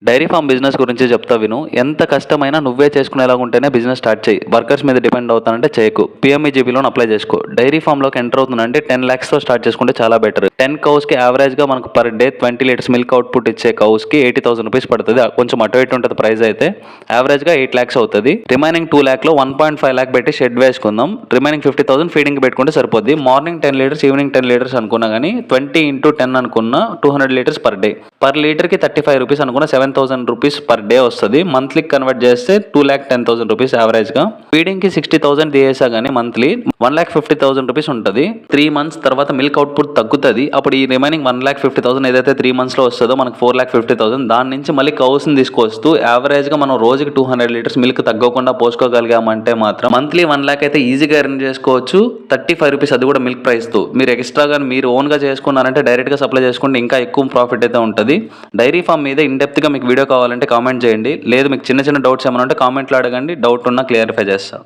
Dairy farm business గురించి చెప్తా విను. ఎంత కష్టమైనా నువ్వే చేసుకునేలాగా ఉంటేనే బిజినెస్ స్టార్ట్ చేయి. వర్కర్స్ మీద డిపెండ్ అవుతానంటే చేయకు. పీఎంఈజీపీ లోన్ అప్లై చేసుకో. డైరీ ఫామ్లోకి ఎంటర్ అవుతుందంటే 10 lakhsతో స్టార్ట్ చేసుకుంటే చాలా బెటర్. 10 cows కి యావరేజ్గా మనకు per day 20 litres milk output ఇచ్చే కౌస్కి 80,000 రూపీస్ పడుతుంది. కొంచెం అటు ఇటు ఉంటుంది ప్రైస్ అయితే. యావరేజ్గా 8 lakhs అవుతుంది. రిమైనింగ్ 2 lakh లో 1.5 lakh పెట్టి షెడ్ వేసుకుందాం. రిమైనింగ్ 50,000 ఫీడింగ్ పెట్టుకుంటే సరిపోద్ది. మార్నింగ్ 10 లీటర్స్, ఈవినింగ్ 10 లీటర్స్ అనుకున్నా కానీ 20 into 10 అనుకున్నా 200 లీటర్స్ పర్ డే. పర్ లీటర్కి 35 రూపీస్ అనుకున్న 7,000 రూపీస్ పర్ డే వస్తుంది. మంత్లీకి కన్వర్ట్ చేస్తే 2,10,000 రూపీస్ యావరేజ్గా. ఫీడింగ్కి 60,000 తీసేసా కానీ మంత్లీ 1,50,000 రూపీస్ ఉంటుంది. 3 months తర్వాత మిల్క్ అవుట్పుట్ తగ్గుతుంది. అప్పుడు ఈ రిమైనింగ్ 1,50,000 ఏదైతే 3 monthsలో వస్తుందో మనకు 4,50,000. దాని నుంచి మళ్ళీ కౌస్ని తీసుకొస్తూ యావరేజ్గా మనం రోజుకి 200 లీటర్స్ మిల్క్ తగ్గకుండా పోసుకోగలిగామంటే మాత్రం మంత్లీ 1 lakh అయితే ఈజీగా ఎర్న్ చేసుకోవచ్చు. 35 రూపీస్ అది కూడా మిల్క్ ప్రైస్తో. మీరు ఎక్స్ట్రాగా మీరు ఓన్గా చేసుకున్నారంటే డైరెక్ట్గా సప్లై చేసుకుంటే ఇంకా ఎక్కువ ప్రాఫిట్ అయితే ఉంటుంది. డైరీ ఫామ్ మీద ఇన్డెప్త్గా మీకు వీడియో కావాలంటే కామెంట్ చేయండి. లేదు మీకు చిన్న చిన్న డౌట్స్ ఏమైనా ఉంటే కామెంట్లో అడగండి. డౌట్ ఉన్నా క్లియరిఫై చేస్తాను.